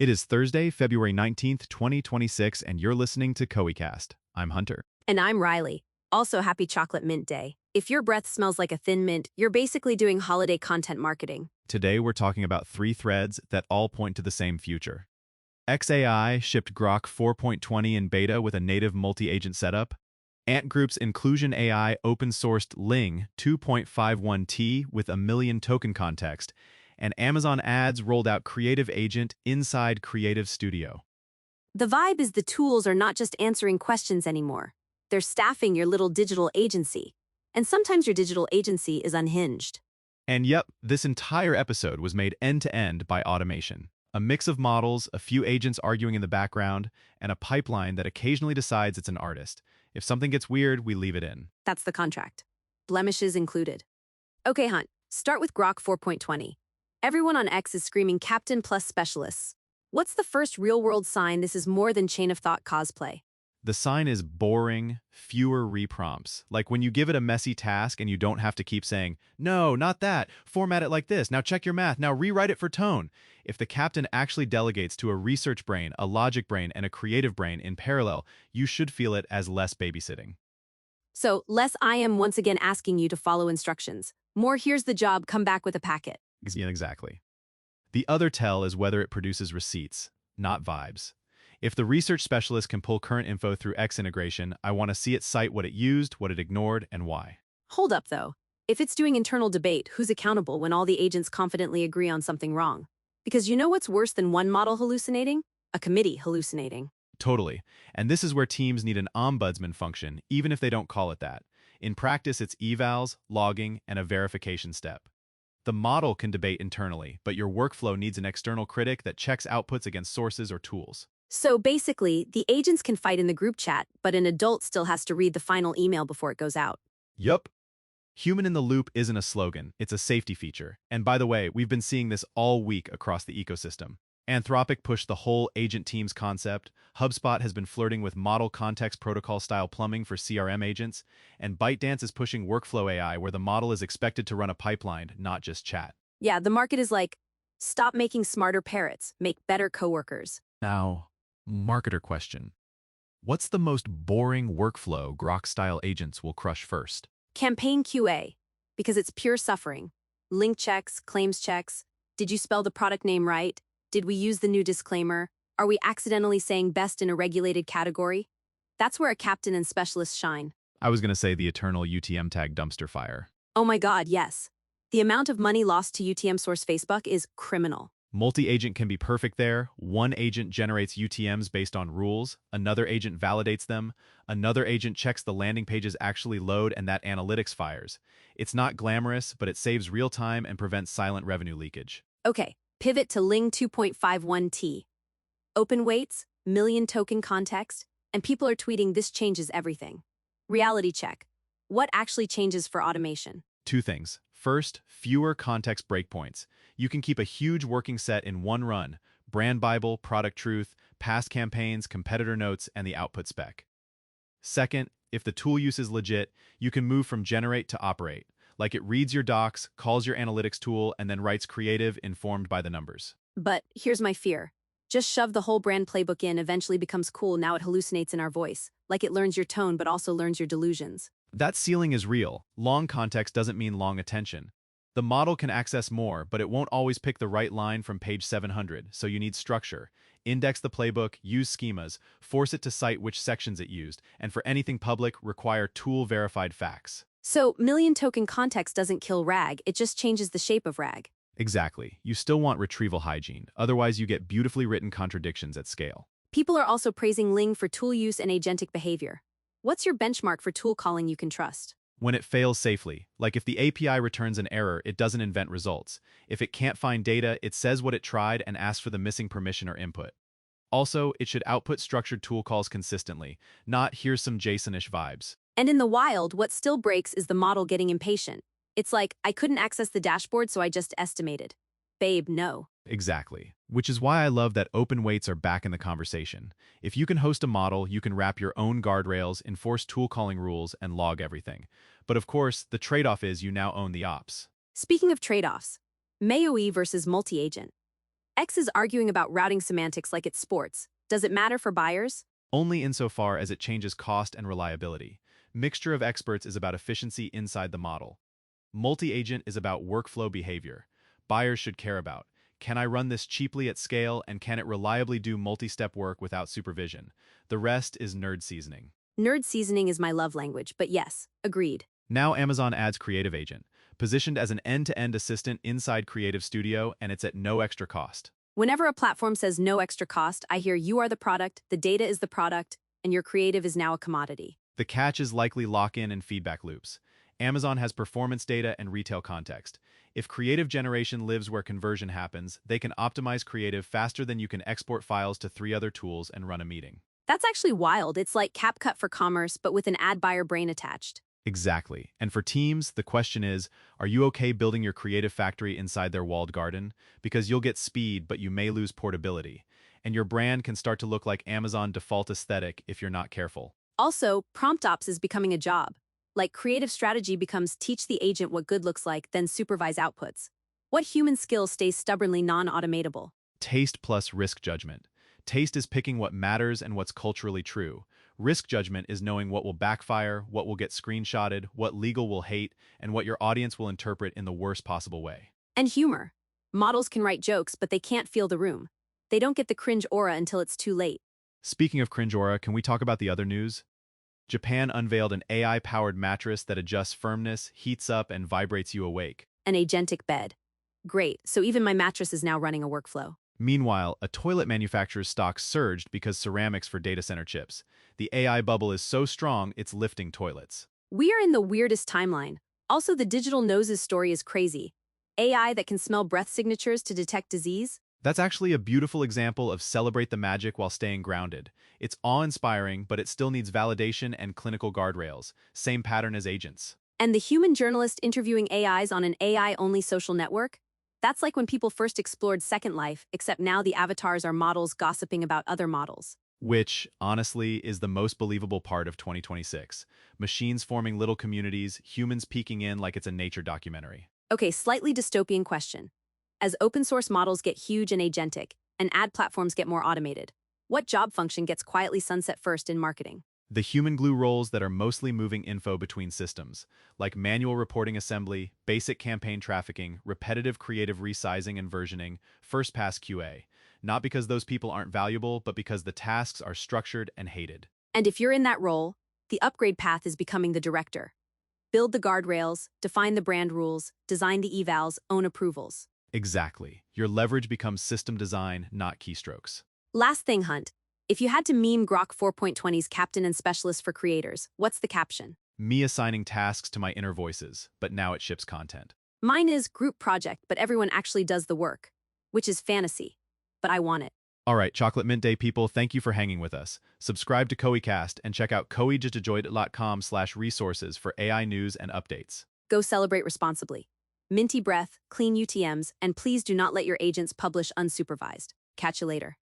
It is Thursday, February 19th, 2026, and you're listening to CoeCast. I'm Hunter. And I'm Riley. Also, happy Chocolate Mint Day. If your breath smells like a thin mint, you're basically doing holiday content marketing. Today, we're talking about three threads that all point to the same future. xAI shipped Grok 4.20 in beta with a native multi-agent setup. Ant Group's Inclusion AI open-sourced Ling 2.51T with a million token context. And Amazon Ads rolled out Creative Agent inside Creative Studio. The vibe is the tools are not just answering questions anymore. They're staffing your little digital agency. And sometimes your digital agency is unhinged. And yep, this entire episode was made end-to-end by automation. A mix of models, a few agents arguing in the background, and a pipeline that occasionally decides it's an artist. If something gets weird, we leave it in. That's the contract. Blemishes included. Okay, Hunt, start with Grok 4.20. Everyone on X is screaming Captain plus specialists. What's the first real-world sign this is more than chain of thought cosplay? The sign is boring, fewer reprompts. Like when you give it a messy task and you don't have to keep saying, no, not that, format it like this, now check your math, now rewrite it for tone. If the captain actually delegates to a research brain, a logic brain, and a creative brain in parallel, you should feel it as less babysitting. So, less I am once again asking you to follow instructions. More here's the job, come back with a packet. Yeah, exactly. The other tell is whether it produces receipts, not vibes. If the research specialist can pull current info through X integration, I want to see it cite what it used, what it ignored, and why. Hold up, though. If it's doing internal debate, who's accountable when all the agents confidently agree on something wrong? Because you know what's worse than one model hallucinating? A committee hallucinating. Totally. And this is where teams need an ombudsman function, even if they don't call it that. In practice, it's evals, logging, and a verification step. The model can debate internally, but your workflow needs an external critic that checks outputs against sources or tools. So basically, the agents can fight in the group chat, but an adult still has to read the final email before it goes out. Yup. Human in the loop isn't a slogan, it's a safety feature. And by the way, we've been seeing this all week across the ecosystem. Anthropic pushed the whole agent teams concept, HubSpot has been flirting with model context protocol style plumbing for CRM agents, and ByteDance is pushing workflow AI where the model is expected to run a pipeline, not just chat. Yeah, the market is like, stop making smarter parrots, make better coworkers. Now, marketer question. What's the most boring workflow Grok-style agents will crush first? Campaign QA, because it's pure suffering. Link checks, claims checks. Did you spell the product name right? Did we use the new disclaimer? Are we accidentally saying best in a regulated category? That's where a captain and specialist shine. I was going to say the eternal UTM tag dumpster fire. Oh my God, yes. The amount of money lost to UTM source Facebook is criminal. Multi-agent can be perfect there. One agent generates UTMs based on rules, another agent validates them, another agent checks the landing pages actually load and that analytics fires. It's not glamorous, but it saves real time and prevents silent revenue leakage. Okay, pivot to Ling 2.51T. Open weights, million token context, and people are tweeting this changes everything. Reality check. What actually changes for automation? Two things. First, fewer context breakpoints. You can keep a huge working set in one run: brand Bible, product truth, past campaigns, competitor notes, and the output spec. Second, if the tool use is legit, you can move from generate to operate. Like it reads your docs, calls your analytics tool, and then writes creative informed by the numbers. But here's my fear. Just shove the whole brand playbook in, eventually becomes cool, now it hallucinates in our voice. Like it learns your tone but also learns your delusions. That ceiling is real. Long context doesn't mean long attention. The model can access more, but it won't always pick the right line from page 700, so you need structure. Index the playbook, use schemas, force it to cite which sections it used, and for anything public, require tool-verified facts. So, million token context doesn't kill RAG, it just changes the shape of RAG. Exactly. You still want retrieval hygiene, otherwise you get beautifully written contradictions at scale. People are also praising Ling for tool use and agentic behavior. What's your benchmark for tool calling you can trust? When it fails safely, like if the API returns an error, it doesn't invent results. If it can't find data, it says what it tried and asks for the missing permission or input. Also, it should output structured tool calls consistently, not here's some JSON-ish vibes. And in the wild, what still breaks is the model getting impatient. It's like, I couldn't access the dashboard, so I just estimated. Babe, no. Exactly. Which is why I love that open weights are back in the conversation. If you can host a model, you can wrap your own guardrails, enforce tool calling rules, and log everything. But of course, the trade-off is you now own the ops. Speaking of trade-offs, MAOE versus multi-agent. X is arguing about routing semantics like it's sports. Does it matter for buyers? Only insofar as it changes cost and reliability. Mixture of experts is about efficiency inside the model. Multi-agent is about workflow behavior. Buyers should care about, can I run this cheaply at scale and can it reliably do multi-step work without supervision? The rest is nerd seasoning. Nerd seasoning is my love language, but yes, agreed. Now Amazon adds Creative Agent, positioned as an end-to-end assistant inside Creative Studio, and it's at no extra cost. Whenever a platform says no extra cost, I hear you are the product, the data is the product, and your creative is now a commodity. The catch is likely lock-in and feedback loops. Amazon has performance data and retail context. If creative generation lives where conversion happens, they can optimize creative faster than you can export files to 3 other tools and run a meeting. That's actually wild. It's like CapCut for commerce, but with an ad buyer brain attached. Exactly. And for teams, the question is, are you okay building your creative factory inside their walled garden? Because you'll get speed, but you may lose portability. And your brand can start to look like Amazon default aesthetic if you're not careful. Also, prompt ops is becoming a job. Like creative strategy becomes teach the agent what good looks like, then supervise outputs. What human skill stays stubbornly non-automatable? Taste plus risk judgment. Taste is picking what matters and what's culturally true. Risk judgment is knowing what will backfire, what will get screenshotted, what legal will hate, and what your audience will interpret in the worst possible way. And humor. Models can write jokes, but they can't feel the room. They don't get the cringe aura until it's too late. Speaking of cringe aura, can we talk about the other news? Japan unveiled an AI-powered mattress that adjusts firmness, heats up, and vibrates you awake. An agentic bed. Great, so even my mattress is now running a workflow. Meanwhile, a toilet manufacturer's stock surged because ceramics for data center chips. The AI bubble is so strong, it's lifting toilets. We are in the weirdest timeline. Also, the digital noses story is crazy. AI that can smell breath signatures to detect disease? That's actually a beautiful example of celebrate the magic while staying grounded. It's awe-inspiring, but it still needs validation and clinical guardrails. Same pattern as agents. And the human journalist interviewing AIs on an AI-only social network? That's like when people first explored Second Life, except now the avatars are models gossiping about other models. Which, honestly, is the most believable part of 2026. Machines forming little communities, humans peeking in like it's a nature documentary. Okay, slightly dystopian question. As open source models get huge and agentic, and ad platforms get more automated, what job function gets quietly sunset first in marketing? The human glue roles that are mostly moving info between systems, like manual reporting assembly, basic campaign trafficking, repetitive creative resizing and versioning, first-pass QA. Not because those people aren't valuable, but because the tasks are structured and hated. And if you're in that role, the upgrade path is becoming the director. Build the guardrails, define the brand rules, design the evals, own approvals. Exactly. Your leverage becomes system design, not keystrokes. Last thing, Hunt. If you had to meme Grok 4.20's captain and specialist for creators, what's the caption? Me assigning tasks to my inner voices, but now it ships content. Mine is group project, but everyone actually does the work. Which is fantasy. But I want it. All right, Chocolate Mint Day people, thank you for hanging with us. Subscribe to KoiCast and check out koijajajoy.com/resources for AI news and updates. Go celebrate responsibly. Minty breath, clean UTMs, and please do not let your agents publish unsupervised. Catch you later.